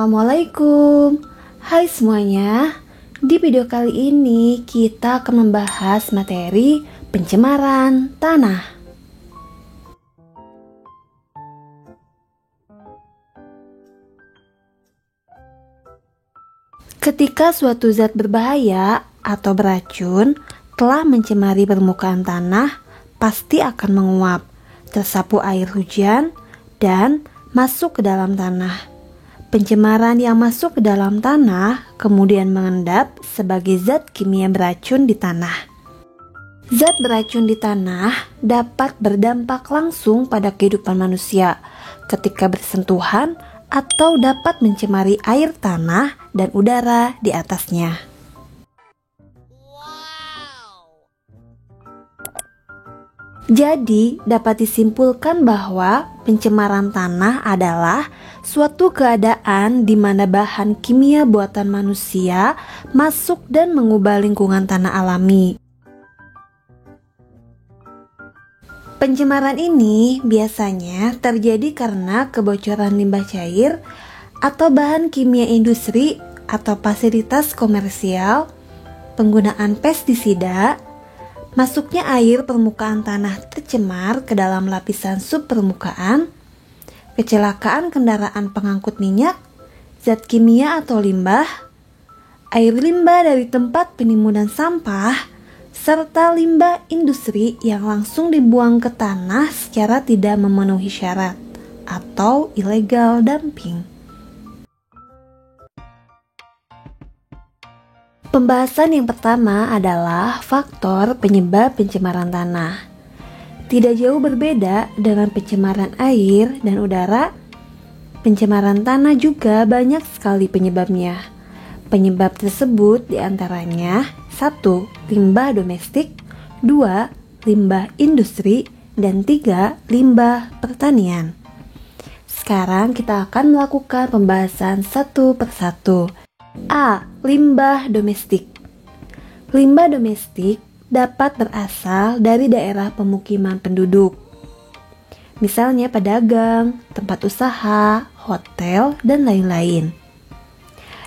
Assalamualaikum. Hai semuanya. Di video kali ini kita akan membahas materi pencemaran tanah. Ketika suatu zat berbahaya atau beracun telah mencemari permukaan tanah, pasti akan menguap, tersapu air hujan, dan masuk ke dalam tanah. Pencemaran yang masuk ke dalam tanah kemudian mengendap sebagai zat kimia beracun di tanah. Zat beracun di tanah dapat berdampak langsung pada kehidupan manusia ketika bersentuhan atau dapat mencemari air tanah dan udara di atasnya. Jadi, dapat disimpulkan bahwa pencemaran tanah adalah suatu keadaan di mana bahan kimia buatan manusia masuk dan mengubah lingkungan tanah alami. Pencemaran ini biasanya terjadi karena kebocoran limbah cair atau bahan kimia industri atau fasilitas komersial, penggunaan pestisida, masuknya air permukaan tanah tercemar ke dalam lapisan subpermukaan, kecelakaan kendaraan pengangkut minyak, zat kimia atau limbah, air limbah dari tempat penimbunan sampah, serta limbah industri yang langsung dibuang ke tanah secara tidak memenuhi syarat atau illegal dumping. Pembahasan yang pertama adalah faktor penyebab pencemaran tanah. Tidak jauh berbeda dengan pencemaran air dan udara, pencemaran tanah juga banyak sekali penyebabnya. Penyebab tersebut diantaranya 1. Limbah domestik, 2. Limbah industri, dan 3. Limbah pertanian. Sekarang kita akan melakukan pembahasan satu persatu. A. Limbah domestik. Limbah domestik dapat berasal dari daerah pemukiman penduduk, misalnya pedagang, tempat usaha, hotel, dan lain-lain.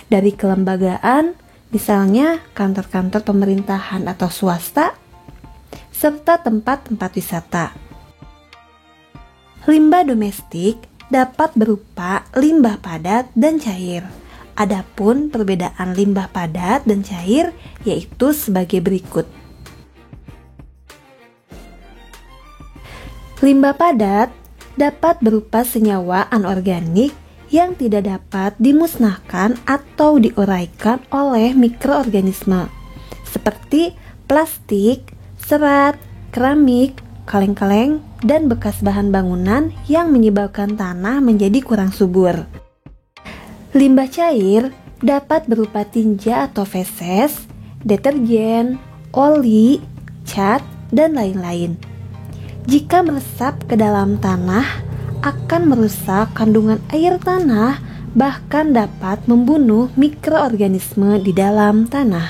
Dari kelembagaan, misalnya kantor-kantor pemerintahan atau swasta, serta tempat-tempat wisata. Limbah domestik dapat berupa limbah padat dan cair. Adapun perbedaan limbah padat dan cair yaitu sebagai berikut. Limbah padat dapat berupa senyawa anorganik yang tidak dapat dimusnahkan atau diuraikan oleh mikroorganisme seperti plastik, serat, keramik, kaleng-kaleng, dan bekas bahan bangunan yang menyebabkan tanah menjadi kurang subur. Limbah cair dapat berupa tinja atau feses, deterjen, oli, cat, dan lain-lain. Jika meresap ke dalam tanah, akan merusak kandungan air tanah, bahkan dapat membunuh mikroorganisme di dalam tanah.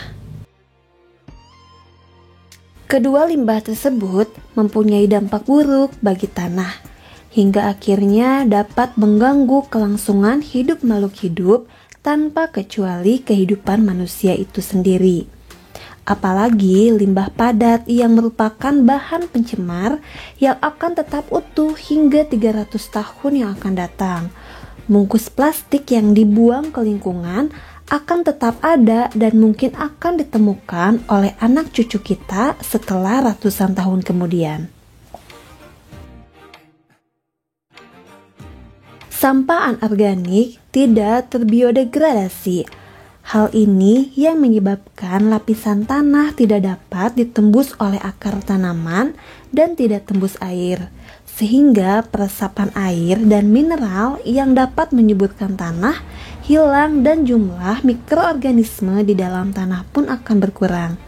Kedua limbah tersebut mempunyai dampak buruk bagi tanah, hingga akhirnya dapat mengganggu kelangsungan hidup makhluk hidup tanpa kecuali kehidupan manusia itu sendiri. Apalagi limbah padat yang merupakan bahan pencemar yang akan tetap utuh hingga 300 tahun yang akan datang. Bungkus plastik yang dibuang ke lingkungan akan tetap ada dan mungkin akan ditemukan oleh anak cucu kita setelah ratusan tahun kemudian. Sampah anorganik tidak terbiodegradasi. Hal ini yang menyebabkan lapisan tanah tidak dapat ditembus oleh akar tanaman dan tidak tembus air, sehingga peresapan air dan mineral yang dapat menyuburkan tanah hilang dan jumlah mikroorganisme di dalam tanah pun akan berkurang.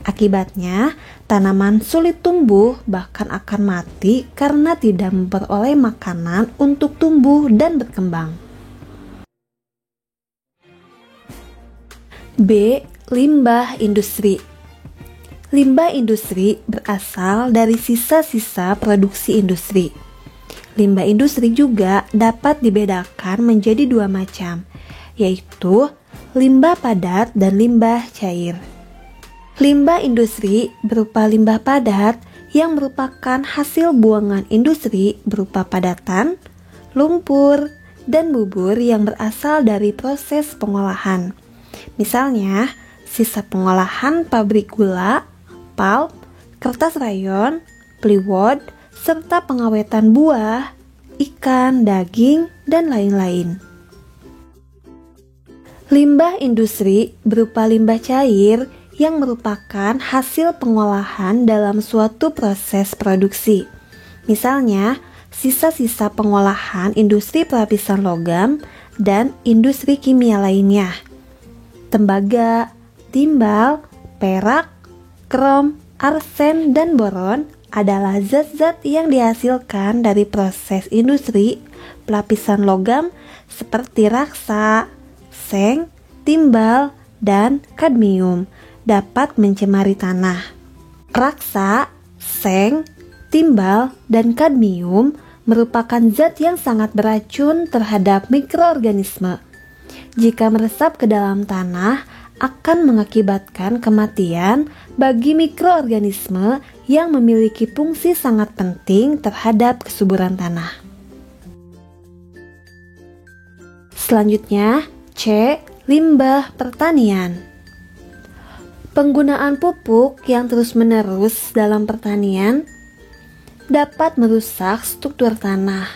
Akibatnya, tanaman sulit tumbuh, bahkan akan mati karena tidak memperoleh makanan untuk tumbuh dan berkembang. B. Limbah industri. Limbah industri berasal dari sisa-sisa produksi industri. Limbah industri juga dapat dibedakan menjadi dua macam, yaitu limbah padat dan limbah cair. Limbah industri berupa limbah padat yang merupakan hasil buangan industri berupa padatan, lumpur, dan bubur yang berasal dari proses pengolahan. Misalnya, sisa pengolahan pabrik gula, pulp, kertas rayon, plywood, serta pengawetan buah, ikan, daging, dan lain-lain. Limbah industri berupa limbah cair yang merupakan hasil pengolahan dalam suatu proses produksi. Misalnya, sisa-sisa pengolahan industri pelapisan logam dan industri kimia lainnya. Tembaga, timbal, perak, krom, arsen, dan boron adalah zat-zat yang dihasilkan dari proses industri pelapisan logam seperti raksa, seng, timbal, dan kadmium dapat mencemari tanah. Raksa, seng, timbal, dan kadmium merupakan zat yang sangat beracun terhadap mikroorganisme. Jika meresap ke dalam tanah, akan mengakibatkan kematian bagi mikroorganisme yang memiliki fungsi sangat penting terhadap kesuburan tanah. Selanjutnya, C. Limbah pertanian. Penggunaan pupuk yang terus-menerus dalam pertanian dapat merusak struktur tanah.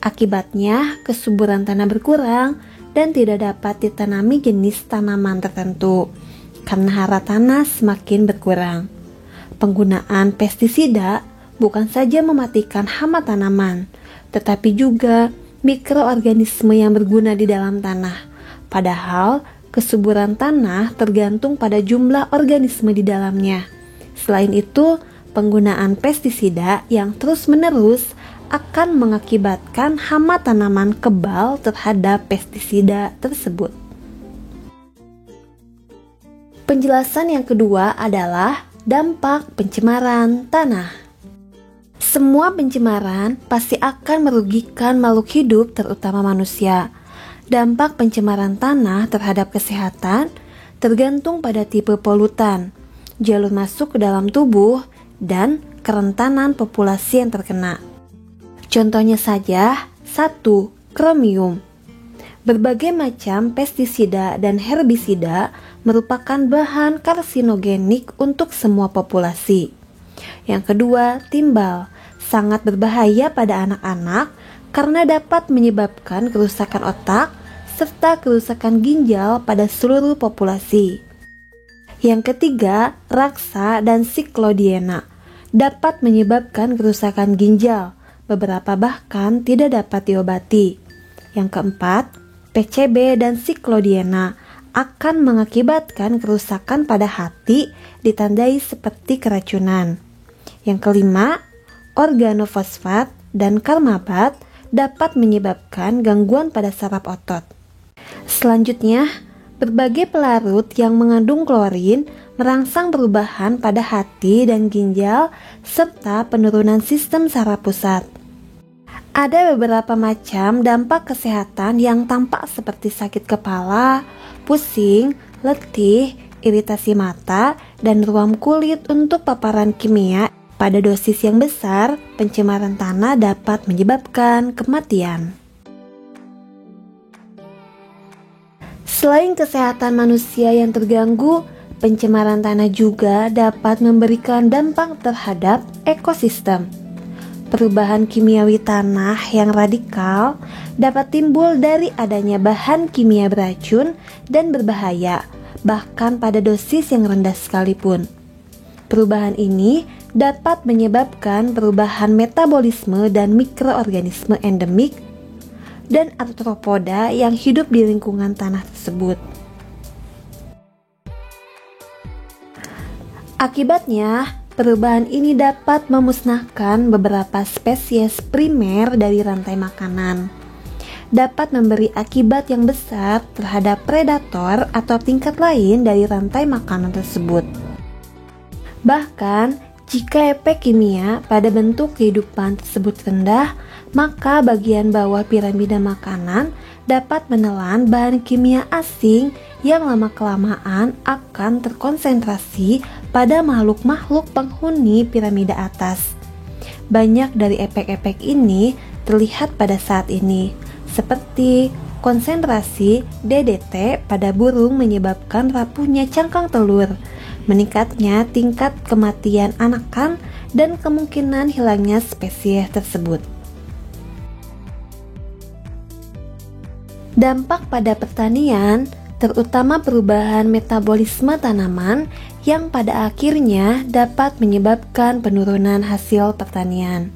Akibatnya, kesuburan tanah berkurang dan tidak dapat ditanami jenis tanaman tertentu karena hara tanah semakin berkurang. Penggunaan pestisida bukan saja mematikan hama tanaman, tetapi juga mikroorganisme yang berguna di dalam tanah. Padahal, kesuburan tanah tergantung pada jumlah organisme di dalamnya. Selain itu, penggunaan pestisida yang terus-menerus akan mengakibatkan hama tanaman kebal terhadap pestisida tersebut. Penjelasan yang kedua adalah dampak pencemaran tanah. Semua pencemaran pasti akan merugikan makhluk hidup, terutama manusia. Dampak pencemaran tanah terhadap kesehatan tergantung pada tipe polutan, jalur masuk ke dalam tubuh, dan kerentanan populasi yang terkena. Contohnya saja, 1. Kromium. Berbagai macam pestisida dan herbisida merupakan bahan karsinogenik untuk semua populasi. Yang kedua, timbal. Sangat berbahaya pada anak-anak karena dapat menyebabkan kerusakan otak serta kerusakan ginjal pada seluruh populasi. Yang ketiga, raksa dan siklodiena dapat menyebabkan kerusakan ginjal, beberapa bahkan tidak dapat diobati. Yang keempat, PCB dan siklodiena akan mengakibatkan kerusakan pada hati ditandai seperti keracunan. Yang kelima, organofosfat dan karmabat dapat menyebabkan gangguan pada saraf otot. Selanjutnya, berbagai pelarut yang mengandung klorin merangsang perubahan pada hati dan ginjal serta penurunan sistem saraf pusat. Ada beberapa macam dampak kesehatan yang tampak seperti sakit kepala, pusing, letih, iritasi mata, dan ruam kulit untuk paparan kimia. Pada dosis yang besar, pencemaran tanah dapat menyebabkan kematian. Selain kesehatan manusia yang terganggu, pencemaran tanah juga dapat memberikan dampak terhadap ekosistem. Perubahan kimiawi tanah yang radikal dapat timbul dari adanya bahan kimia beracun dan berbahaya, bahkan pada dosis yang rendah sekalipun. Perubahan ini dapat menyebabkan perubahan metabolisme dan mikroorganisme endemik dan arthropoda yang hidup di lingkungan tanah tersebut. Akibatnya, perubahan ini dapat memusnahkan beberapa spesies primer dari rantai makanan, dapat memberi akibat yang besar terhadap predator atau tingkat lain dari rantai makanan tersebut. Bahkan, jika efek kimia pada bentuk kehidupan tersebut rendah, maka bagian bawah piramida makanan dapat menelan bahan kimia asing yang lama-kelamaan akan terkonsentrasi pada makhluk-makhluk penghuni piramida atas. Banyak dari efek-efek ini terlihat pada saat ini, seperti konsentrasi DDT pada burung menyebabkan rapuhnya cangkang telur, meningkatnya tingkat kematian anakan, dan kemungkinan hilangnya spesies tersebut. Dampak pada pertanian, terutama perubahan metabolisme tanaman yang pada akhirnya dapat menyebabkan penurunan hasil pertanian.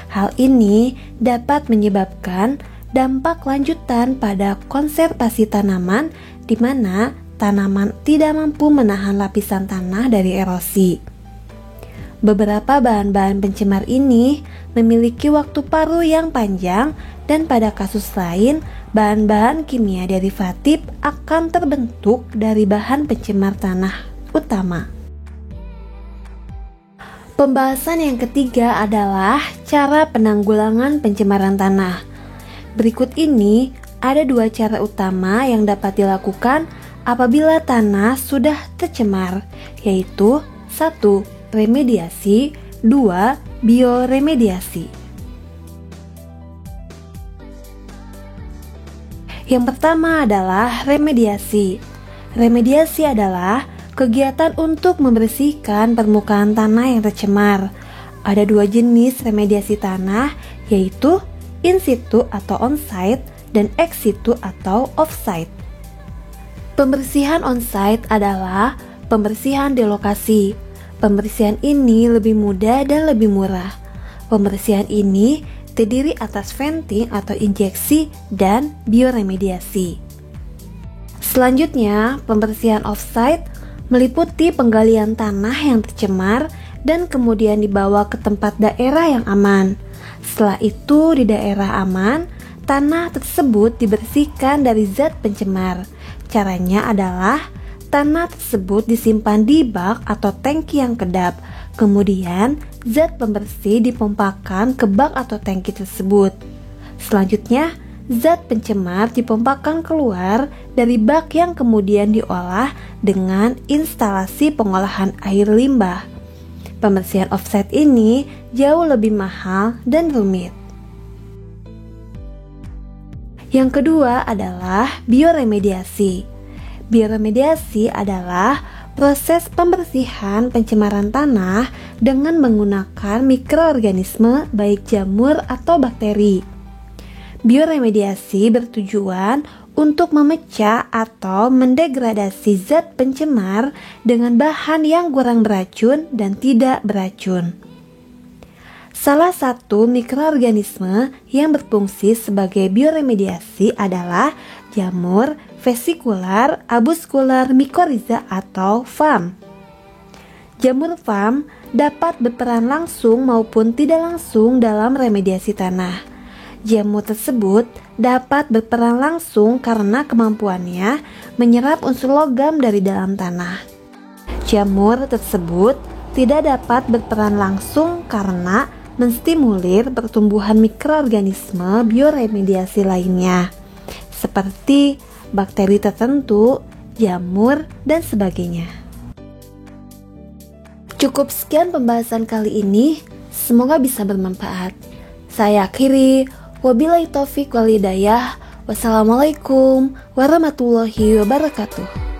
Hal ini dapat menyebabkan dampak lanjutan pada konservasi tanaman di mana tanaman tidak mampu menahan lapisan tanah dari erosi. Beberapa bahan-bahan pencemar ini memiliki waktu paruh yang panjang dan pada kasus lain, bahan-bahan kimia derivatif akan terbentuk dari bahan pencemar tanah utama. Pembahasan yang ketiga adalah cara penanggulangan pencemaran tanah. Berikut ini ada dua cara utama yang dapat dilakukan apabila tanah sudah tercemar, yaitu 1. Remediasi, 2. Bioremediasi. Yang pertama adalah remediasi. Remediasi adalah kegiatan untuk membersihkan permukaan tanah yang tercemar. Ada dua jenis remediasi tanah, yaitu in situ atau on-site dan ex situ atau off-site. Pembersihan on-site adalah pembersihan di lokasi. Pembersihan ini lebih mudah dan lebih murah. Pembersihan ini terdiri atas venting atau injeksi dan bioremediasi. Selanjutnya, pembersihan off-site meliputi penggalian tanah yang tercemar dan kemudian dibawa ke tempat daerah yang aman. Setelah itu di daerah aman, tanah tersebut dibersihkan dari zat pencemar. Caranya adalah tanah tersebut disimpan di bak atau tangki yang kedap. Kemudian zat pembersih dipompakan ke bak atau tangki tersebut. Selanjutnya, zat pencemar dipompakan keluar dari bak yang kemudian diolah dengan instalasi pengolahan air limbah. Pembersihan offsite ini jauh lebih mahal dan rumit. Yang kedua adalah bioremediasi. Bioremediasi adalah proses pembersihan pencemaran tanah dengan menggunakan mikroorganisme baik jamur atau bakteri. Bioremediasi bertujuan untuk memecah atau mendegradasi zat pencemar dengan bahan yang kurang beracun dan tidak beracun. Salah satu mikroorganisme yang berfungsi sebagai bioremediasi adalah jamur vesikular abuskular mikorizа atau FAM. Jamur FAM dapat berperan langsung maupun tidak langsung dalam remediasi tanah. Jamur tersebut dapat berperan langsung karena kemampuannya menyerap unsur logam dari dalam tanah. Jamur tersebut tidak dapat berperan langsung karena menstimulir pertumbuhan mikroorganisme bioremediasi lainnya, seperti bakteri tertentu, jamur, dan sebagainya. Cukup sekian pembahasan kali ini, semoga bisa bermanfaat. Saya akhiri, wabillahi taufiq wal hidayah. Wassalamualaikum warahmatullahi wabarakatuh.